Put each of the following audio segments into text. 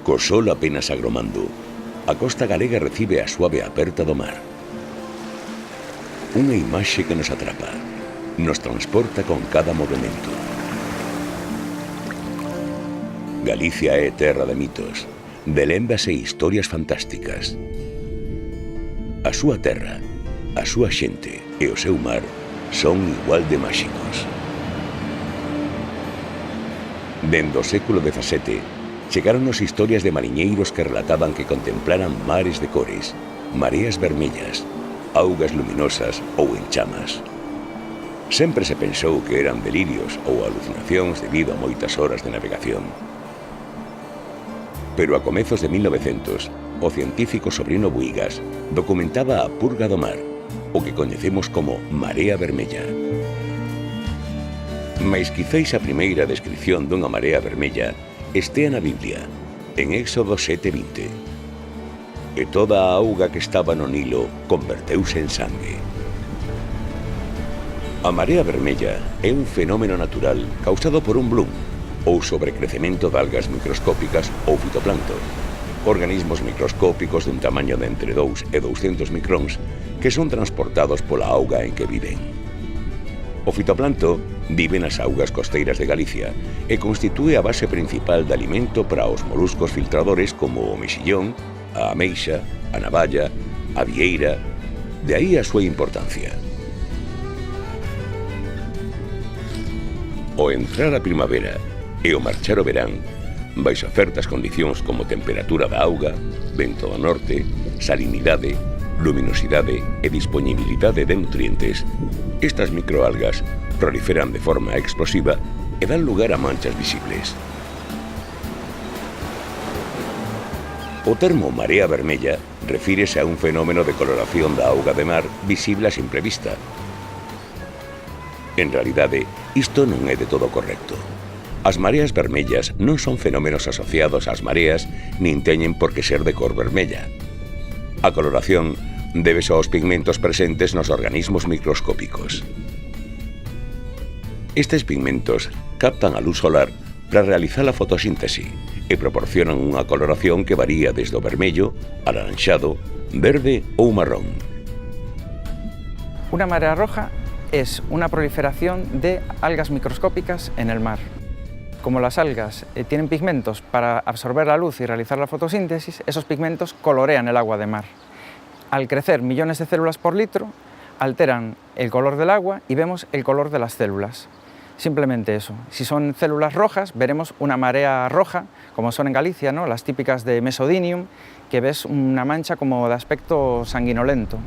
Co sol apenas agromando, a costa galega recibe a suave aperta do mar. Unha imaxe que nos atrapa, nos transporta con cada movimento. Galicia é terra de mitos, de lendas e historias fantásticas. A súa terra, a súa xente e o seu mar son igual de máxicos. Dende o século XVII, chegaron as historias de mariñeiros que relataban que contemplaran mares de cores, mareas vermellas, augas luminosas ou en chamas. Sempre se pensou que eran delirios ou alucinacións debido a moitas horas de navegación. Pero a comezos de 1900, o científico Sobrino Buigas documentaba a purga do mar, o que coñecemos como marea vermella. Mais quizáis a primeira descripción dunha marea vermella estea na Biblia, en Éxodo 7:20. E toda a auga que estaba no Nilo converteuse en sangue. A marea vermella é un fenómeno natural causado por un bloom ou sobrecrecemento de algas microscópicas ou fitoplancton, organismos microscópicos dun tamaño de entre 2 e 200 micróns que son transportados pola auga en que viven. O fitoplancto vive nas augas costeiras de Galicia e constitúe a base principal de alimento para os moluscos filtradores como o mexillón, a ameixa, a navalla, a vieira, de aí a súa importancia. O entrar a primavera e o marchar o verán, baixo certas condicións como temperatura da auga, vento do norte, salinidade, luminosidade e disponibilidade de nutrientes, estas microalgas proliferan de forma explosiva e dan lugar a manchas visibles. O termo marea vermella refírese a un fenómeno de coloración da auga de mar visible a simple vista. En realidade, isto non é de todo correcto. As mareas vermellas non son fenómenos asociados ás mareas nin teñen por que ser de cor vermella. A coloración débese aos pigmentos presentes nos organismos microscópicos. Estes pigmentos captan a luz solar para realizar a fotosíntese e proporcionan unha coloración que varía desde o vermello, alaranxado, verde ou marrón. Una marea roja es una proliferación de algas microscópicas en el mar. Como las algas tienen pigmentos para absorber la luz y realizar la fotosíntesis, esos pigmentos colorean el agua de mar. Al crecer millones de células por litro, alteran el color del agua y vemos el color de las células. Simplemente eso. Si son células rojas, veremos una marea roja, como son en Galicia, ¿no? Las típicas de Mesodinium, que ves una mancha como de aspecto sanguinolento.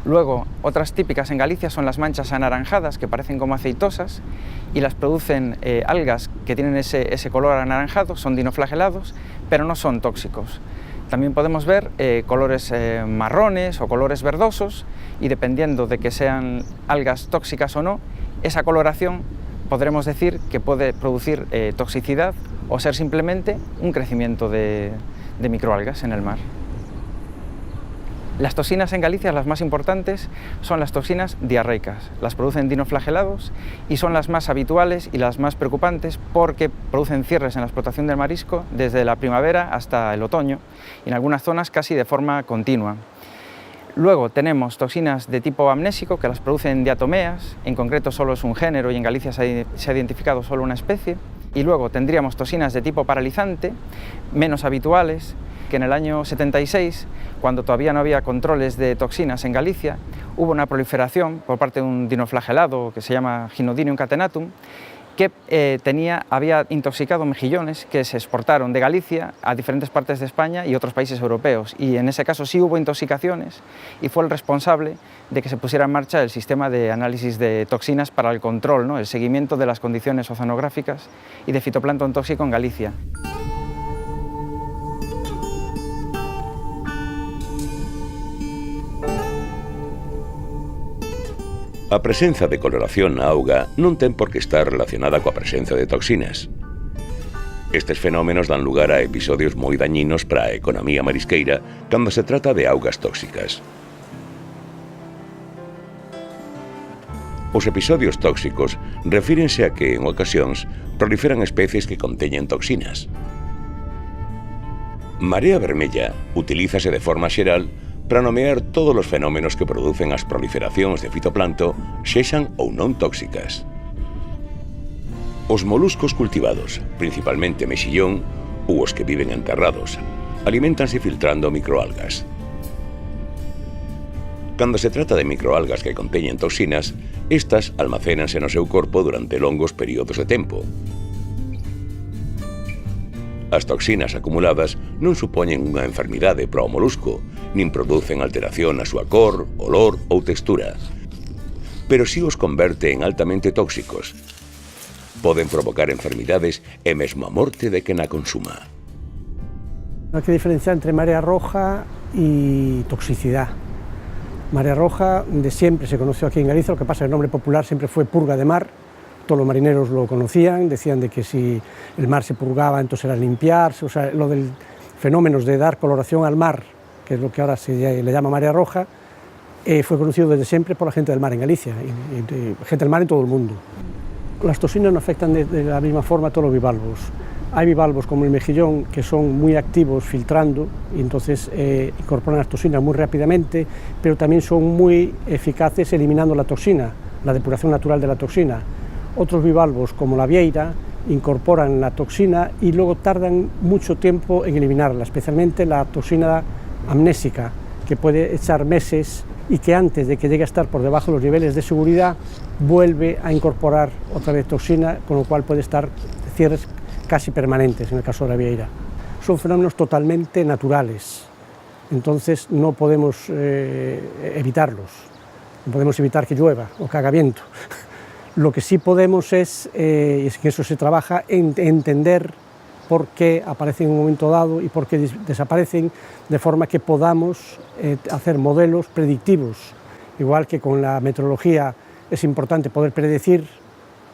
Luego, otras típicas en Galicia son las manchas anaranjadas, que parecen como aceitosas, y las producen algas que tienen ese color anaranjado, son dinoflagelados, pero no son tóxicos. También podemos ver colores marrones o colores verdosos, y dependiendo de que sean algas tóxicas o no, esa coloración podremos decir que puede producir toxicidad o ser simplemente un crecimiento de microalgas en el mar. Las toxinas en Galicia, las más importantes, son las toxinas diarreicas. Las producen dinoflagelados y son las más habituales y las más preocupantes porque producen cierres en la explotación del marisco desde la primavera hasta el otoño y en algunas zonas casi de forma continua. Luego tenemos toxinas de tipo amnésico que las producen diatomeas, en concreto solo es un género y en Galicia se ha identificado solo una especie. Y luego tendríamos toxinas de tipo paralizante, menos habituales, que en el año 76, cuando todavía no había controles de toxinas en Galicia, hubo una proliferación por parte de un dinoflagelado que se llama Gynodinium catenatum, que había intoxicado mejillones que se exportaron de Galicia a diferentes partes de España y otros países europeos. Y en ese caso sí hubo intoxicaciones y fue el responsable de que se pusiera en marcha el sistema de análisis de toxinas para el control, ¿no? El seguimiento de las condiciones oceanográficas y de fitoplancton tóxico en Galicia. A presenza de coloración na auga non ten por que estar relacionada coa presenza de toxinas. Estes fenómenos dan lugar a episodios moi dañinos para a economía marisqueira cando se trata de augas tóxicas. Os episodios tóxicos refírense a que, en ocasións, proliferan especies que conteñen toxinas. Marea vermella utilízase de forma xeral para nomear todos os fenómenos que producen as proliferacións de fitoplancto, sexan ou non tóxicas. Os moluscos cultivados, principalmente mexillón, ou os que viven enterrados, aliméntanse filtrando microalgas. Cando se trata de microalgas que conteñen toxinas, estas almacénanse no seu corpo durante longos períodos de tempo. As toxinas acumuladas non supoñen unha enfermidade para o molusco, nin producen alteración na súa cor, olor ou textura, pero si os converte en altamente tóxicos. Poden provocar enfermidades e mesmo a morte de quen a consuma. Hai que diferenciar entre marea roja e toxicidad. Marea roja de siempre se conoció aquí en Galicia, lo que pasa es que el nombre popular siempre fue purga de mar. Todos los marineros lo conocían, decían de que si el mar se purgaba entonces era limpiarse, o sea, lo del fenómenos de dar coloración al mar, que es lo que ahora se le llama marea roja, fue conocido desde siempre por la gente del mar en Galicia, y gente del mar en todo el mundo. Las toxinas no afectan de la misma forma a todos los bivalvos. Hay bivalvos como el mejillón que son muy activos filtrando y entonces incorporan las toxinas muy rápidamente, pero también son muy eficaces eliminando la toxina, la depuración natural de la toxina. Otros bivalvos, como la vieira, incorporan la toxina y luego tardan mucho tiempo en eliminarla, especialmente la toxina amnésica, que puede echar meses y que antes de que llegue a estar por debajo de los niveles de seguridad, vuelve a incorporar otra vez toxina, con lo cual puede estar cierres casi permanentes en el caso de la vieira. Son fenómenos totalmente naturales, entonces no podemos evitarlos, no podemos evitar que llueva o que haga viento. Lo que sí podemos es, y es que eso se trabaja, entender por qué aparecen en un momento dado y por qué desaparecen, de forma que podamos hacer modelos predictivos. Igual que con la meteorología es importante poder predecir,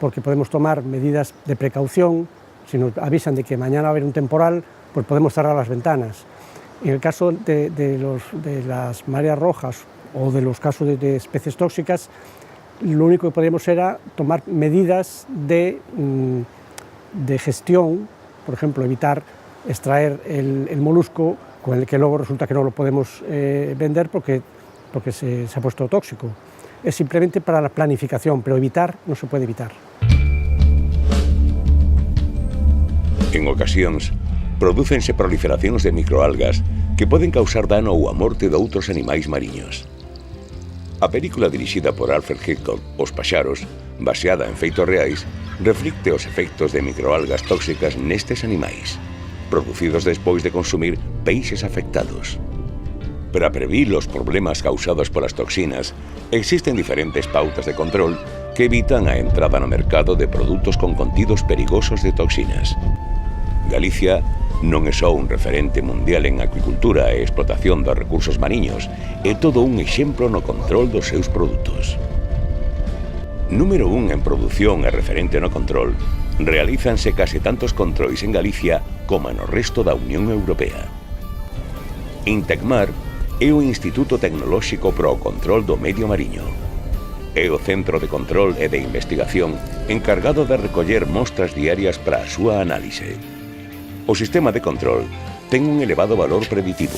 porque podemos tomar medidas de precaución. Si nos avisan de que mañana va a haber un temporal, pues podemos cerrar las ventanas. En el caso de las mareas rojas o de los casos de especies tóxicas, lo único que podíamos era tomar medidas de gestión, por ejemplo, evitar extraer el molusco con el que luego resulta que no lo podemos vender porque se ha puesto tóxico. Es simplemente para la planificación, pero evitar no se puede evitar. En ocasións, prodúcense proliferacións de microalgas que poden causar dano ou a morte de outros animais mariños. A película dirixida por Alfred Hitchcock, Os paxaros, baseada en feitos reais, reflicte os efectos de microalgas tóxicas nestes animais, producidos despois de consumir peixes afectados. Para previr os problemas causados polas toxinas, existen diferentes pautas de control que evitan a entrada no mercado de produtos con contidos perigosos de toxinas. Galicia non é só un referente mundial en acuicultura e explotación dos recursos mariños, é todo un exemplo no control dos seus produtos. Número 1 en produción e referente no control, realízanse case tantos controis en Galicia como no resto da Unión Europea. Intecmar é o Instituto Tecnolóxico para o Control do Medio Mariño. É o centro de control e de investigación encargado de recoller mostras diarias para a súa análise. O sistema de control ten un elevado valor preditivo.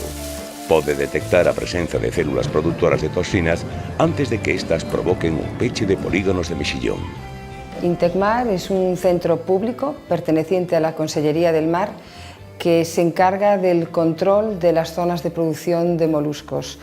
Pode detectar a presenza de células productoras de toxinas antes de que estas provoquen un peche de polígonos de mexillón. Intecmar es un centro público perteneciente a la Consellería del Mar que se encarga del control de las zonas de producción de moluscos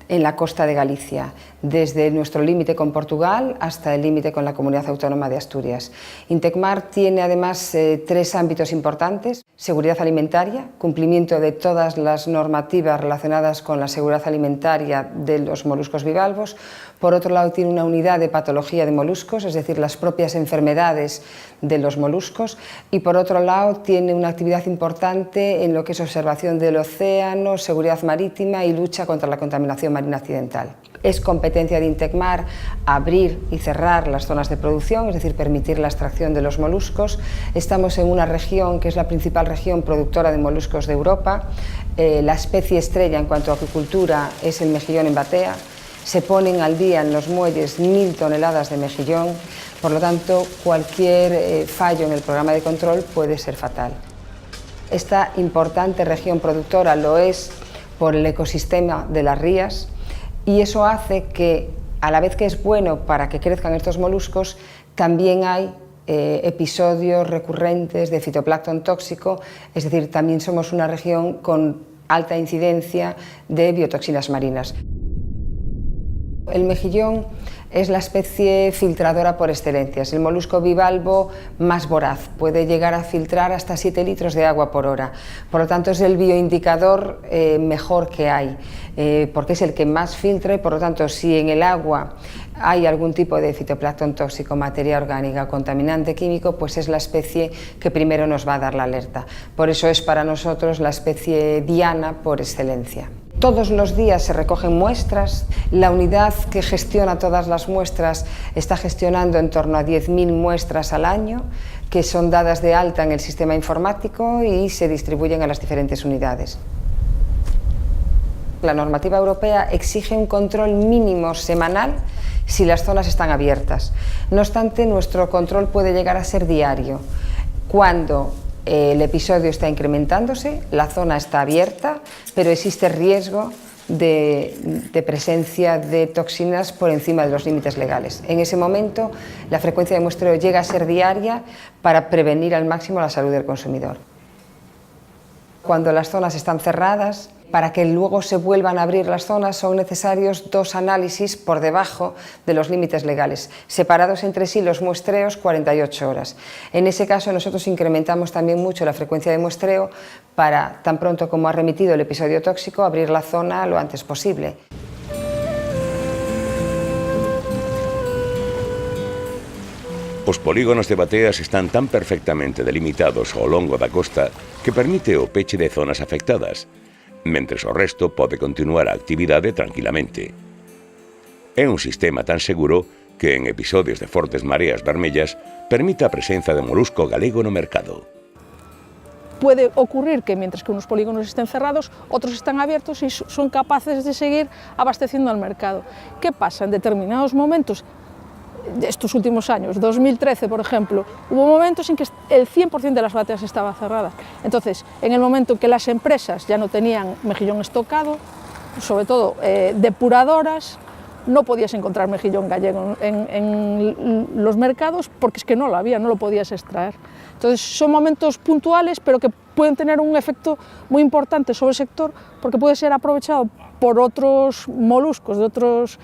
en la costa de Galicia, desde nuestro límite con Portugal hasta el límite con la Comunidad Autónoma de Asturias. Intecmar tiene además tres ámbitos importantes: seguridad alimentaria, cumplimiento de todas las normativas relacionadas con la seguridad alimentaria de los moluscos bivalvos. Por otro lado, tiene una unidad de patología de moluscos, es decir, las propias enfermedades de los moluscos, y por otro lado tiene una actividad importante en lo que es observación del océano, seguridad marítima y lucha contra la contaminación marina accidental. Es competencia de Intecmar abrir y cerrar las zonas de producción, es decir, permitir la extracción de los moluscos. Estamos en una región que es la principal región productora de moluscos de Europa. La especie estrella en cuanto a acuicultura es el mejillón en batea. Se ponen al día en los muelles 1000 toneladas de mejillón, por lo tanto, cualquier fallo en el programa de control puede ser fatal. Esta importante región productora lo es por el ecosistema de las rías y eso hace que, a la vez que es bueno para que crezcan estos moluscos, también hay episodios recurrentes de fitoplancton tóxico, es decir, también somos una región con alta incidencia de biotoxinas marinas. El mejillón es la especie filtradora por excelencia, es el molusco bivalvo más voraz, puede llegar a filtrar hasta 7 litros de agua por hora, por lo tanto es el bioindicador mejor que hay, porque es el que más filtra y por lo tanto si en el agua hay algún tipo de fitoplancton tóxico, materia orgánica o contaminante químico, pues es la especie que primero nos va a dar la alerta. Por eso es para nosotros la especie diana por excelencia. Todos los días se recogen muestras, la unidad que gestiona todas las muestras está gestionando en torno a 10.000 muestras al año, que son dadas de alta en el sistema informático y se distribuyen a las diferentes unidades. La normativa europea exige un control mínimo semanal si las zonas están abiertas. No obstante, nuestro control puede llegar a ser diario. Cuando el episodio está incrementándose, la zona está abierta, pero existe riesgo de presencia de toxinas por encima de los límites legales. En ese momento, la frecuencia de muestreo llega a ser diaria para prevenir al máximo la salud del consumidor. Cuando las zonas están cerradas, para que luego se vuelvan a abrir las zonas son necesarios 2 análisis por debajo de los límites legales, separados entre sí los muestreos 48 horas. En ese caso nosotros incrementamos también mucho la frecuencia de muestreo para, tan pronto como ha remitido el episodio tóxico, abrir la zona lo antes posible. Os polígonos de bateas están tan perfectamente delimitados ao longo da costa que permite o peche de zonas afectadas, mentres o resto pode continuar a actividade tranquilamente. É un sistema tan seguro que en episodios de fortes mareas vermellas permite a presenza de molusco galego no mercado. Puede ocurrir que mientras que unos polígonos estén cerrados, otros están abiertos y son capaces de seguir abasteciendo al mercado. ¿Qué pasa? En determinados momentos, de estos últimos años, 2013 por ejemplo, hubo momentos en que el 100% de las bateas estaba cerrada. Entonces, en el momento en que las empresas ya no tenían mejillón estocado, sobre todo depuradoras, no podías encontrar mejillón gallego en los mercados porque es que no lo había, no lo podías extraer. Entonces, son momentos puntuales, pero que pueden tener un efecto muy importante sobre el sector porque puede ser aprovechado por otros moluscos de otros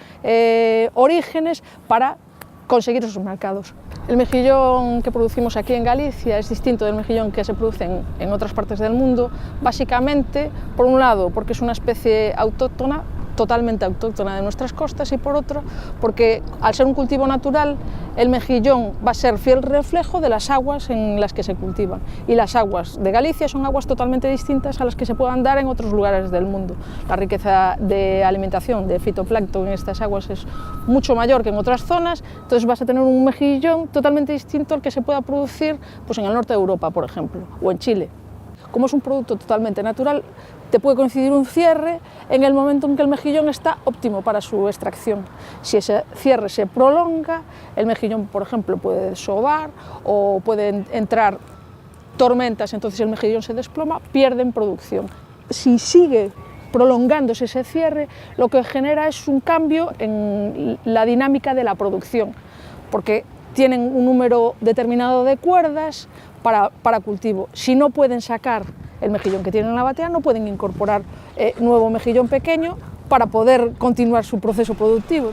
orígenes para conseguir esos mercados. El mejillón que producimos aquí en Galicia es distinto del mejillón que se produce en otras partes del mundo, básicamente, por un lado, porque es una especie autóctona, totalmente autóctona de nuestras costas, y por otro, porque al ser un cultivo natural, el mejillón va a ser fiel reflejo de las aguas en las que se cultivan. Y las aguas de Galicia son aguas totalmente distintas a las que se puedan dar en otros lugares del mundo. La riqueza de alimentación de fitoplancton en estas aguas es mucho mayor que en otras zonas, entonces vas a tener un mejillón totalmente distinto al que se pueda producir pues, en el norte de Europa, por ejemplo, o en Chile. Como es un producto totalmente natural, te puede coincidir un cierre en el momento en que el mejillón está óptimo para su extracción. Si ese cierre se prolonga, el mejillón, por ejemplo, puede desovar o pueden entrar tormentas, entonces el mejillón se desploma, pierden producción. Si sigue prolongándose ese cierre, lo que genera es un cambio en la dinámica de la producción, porque tienen un número determinado de cuerdas para cultivo. Si no pueden sacar el mejillón que tienen en la batea, no pueden incorporar nuevo mejillón pequeño para poder continuar su proceso productivo.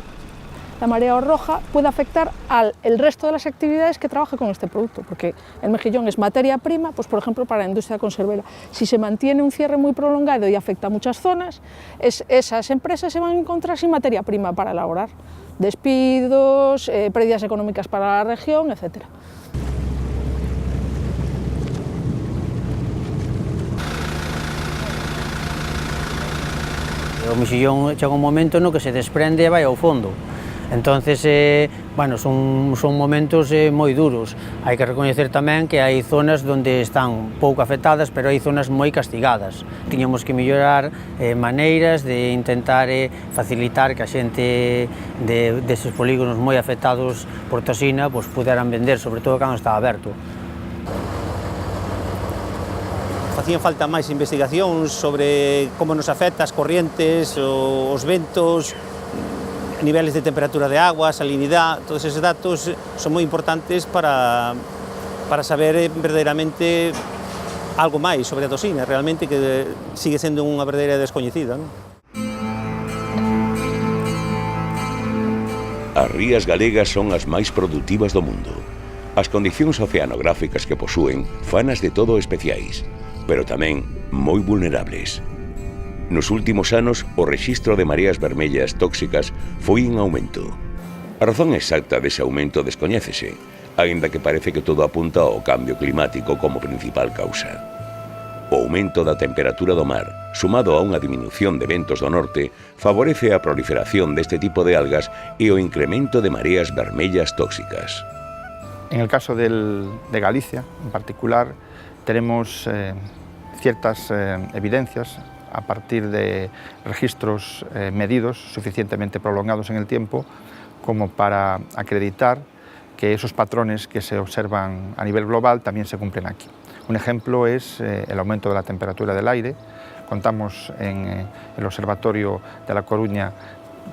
La marea roja puede afectar al resto de las actividades que trabaja con este producto, porque el mejillón es materia prima, pues por ejemplo para la industria conservera. Si se mantiene un cierre muy prolongado y afecta a muchas zonas, esas empresas se van a encontrar sin materia prima para elaborar. Despidos, pérdidas económicas para la región, etc. O mexillón chega un momento no que se desprende e vai ao fondo. Entonces, bueno, son momentos moi duros. Hai que recoñecer tamén que hai zonas onde están pouco afectadas, pero hai zonas moi castigadas. Tiñamos que mellorar maneiras de intentar facilitar que a xente deses polígonos moi afectados por toxina puderan vender, sobre todo cando está aberto. Facían falta máis investigacións sobre como nos afecta as corrientes, os ventos, niveles de temperatura de agua, salinidade. Todos esos datos son moi importantes para saber verdadeiramente algo máis sobre a toxina, realmente que sigue sendo unha verdadeira descoñecida, non? As rías galegas son as máis produtivas do mundo. As condicións oceanográficas que posúen fanas de todo especiais, pero tamén moi vulnerables. Nos últimos anos, o rexistro de mareas vermellas tóxicas foi en aumento. A razón exacta dese aumento descoñécese, aínda que parece que todo apunta ao cambio climático como principal causa. O aumento da temperatura do mar, sumado a unha diminución de ventos do norte, favorece a proliferación deste tipo de algas e o incremento de mareas vermellas tóxicas. En el caso de Galicia, en particular, tenemos ciertas evidencias a partir de registros medidos suficientemente prolongados en el tiempo como para acreditar que esos patrones que se observan a nivel global también se cumplen aquí. Un ejemplo es el aumento de la temperatura del aire. Contamos en el Observatorio de La Coruña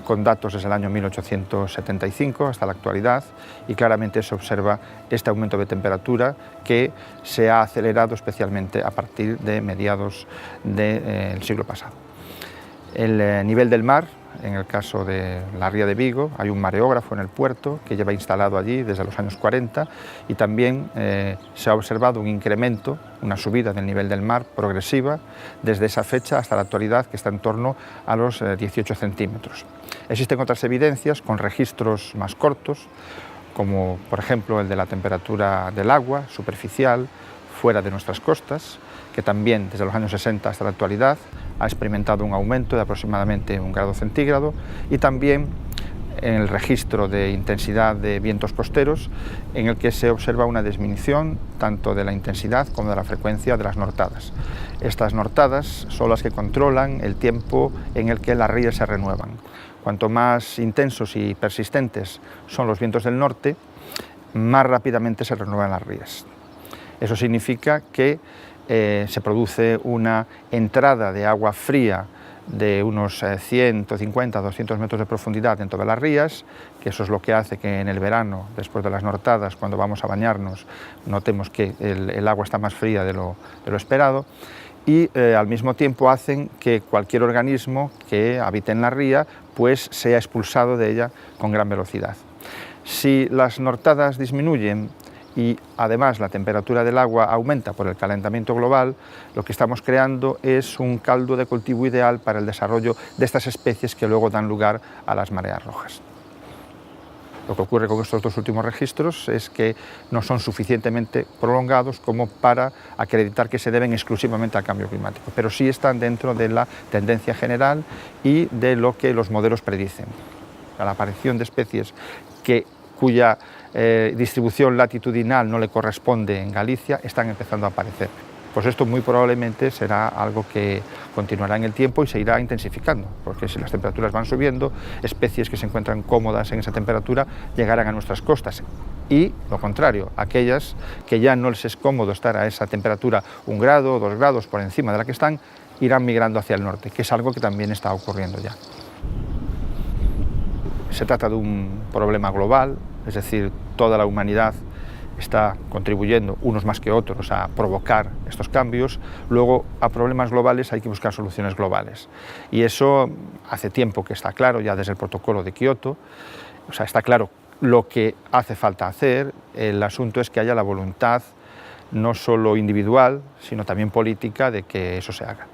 con datos desde el año 1875 hasta la actualidad y claramente se observa este aumento de temperatura que se ha acelerado especialmente a partir de mediados del siglo pasado. El nivel del mar, en el caso de la ría de Vigo, hay un mareógrafo en el puerto que lleva instalado allí desde los años 40 y también se ha observado un incremento, una subida del nivel del mar progresiva desde esa fecha hasta la actualidad, que está en torno a los 18 centímetros. Existen otras evidencias con registros más cortos, como por ejemplo el de la temperatura del agua superficial fuera de nuestras costas, que también desde los años 60 hasta la actualidad ha experimentado un aumento de aproximadamente 1 grado centígrado, y también en el registro de intensidad de vientos costeros, en el que se observa una disminución tanto de la intensidad como de la frecuencia de las nortadas. Estas nortadas son las que controlan el tiempo en el que las rías se renuevan. Cuanto más intensos y persistentes son los vientos del norte, más rápidamente se renuevan las rías. Eso significa que se produce una entrada de agua fría de unos 150 a 200 metros de profundidad dentro de las rías, que eso es lo que hace que en el verano, después de las nortadas, cuando vamos a bañarnos, notemos que el agua está más fría de lo esperado, y al mismo tiempo hacen que cualquier organismo que habite en la ría pues sea expulsado de ella con gran velocidad. Si las nortadas disminuyen y además la temperatura del agua aumenta por el calentamiento global, lo que estamos creando es un caldo de cultivo ideal para el desarrollo de estas especies que luego dan lugar a las mareas rojas. Lo que ocurre con estos dos últimos registros es que no son suficientemente prolongados como para acreditar que se deben exclusivamente al cambio climático, pero sí están dentro de la tendencia general y de lo que los modelos predicen. La aparición de especies cuya distribución latitudinal no le corresponde en Galicia están empezando a aparecer. Pues esto muy probablemente será algo que continuará en el tiempo y se irá intensificando, porque si las temperaturas van subiendo, especies que se encuentran cómodas en esa temperatura llegarán a nuestras costas. Y lo contrario, aquellas que ya no les es cómodo estar a esa temperatura 1 grado o 2 grados por encima de la que están, irán migrando hacia el norte, que es algo que también está ocurriendo ya. Se trata de un problema global, es decir, toda la humanidad está contribuyendo, unos más que otros, a provocar estos cambios. Luego, a problemas globales hay que buscar soluciones globales. Y eso hace tiempo que está claro, ya desde el protocolo de Kioto. O sea, está claro lo que hace falta hacer. El asunto es que haya la voluntad, no solo individual, sino también política, de que eso se haga.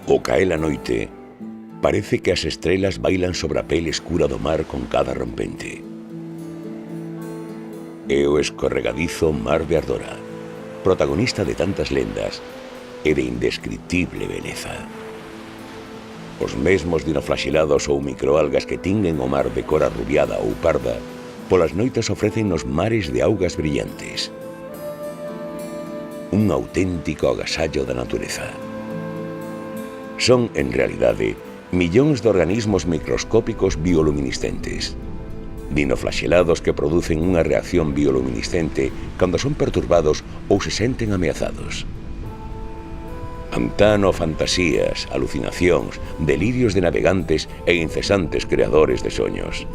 Ao caer a noite, parece que as estrelas bailan sobre a pele escura do mar con cada rompente. É o escorregadizo Mar de Ardora, protagonista de tantas lendas e de indescriptible beleza. Os mesmos dinoflaxilados ou microalgas que tinguen o mar de cor arrubiada ou parda, polas noites ofrécennos mares de augas brillantes. Un auténtico agasallo da natureza. Son, en realidade, millóns de organismos microscópicos bioluminiscentes. Dinoflaxelados que producen unha reacción bioluminiscente cando son perturbados ou se senten ameazados. Pantano, fantasías, alucinacións, delirios de navegantes e incesantes creadores de soños.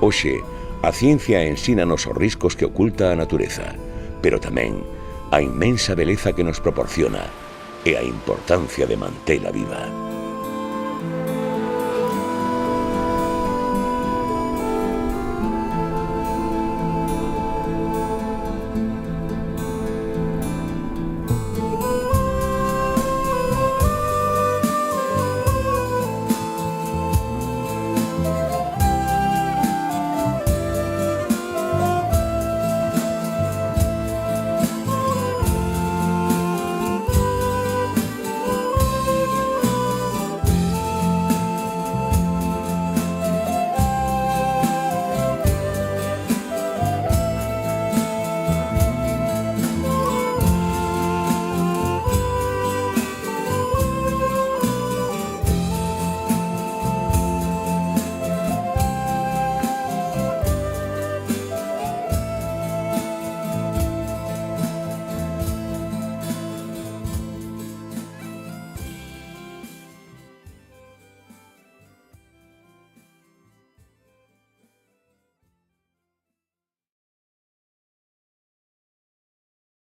Hoxe, a ciencia ensínanos os riscos que oculta a natureza, pero tamén a inmensa beleza que nos proporciona e a importancia de mantela viva.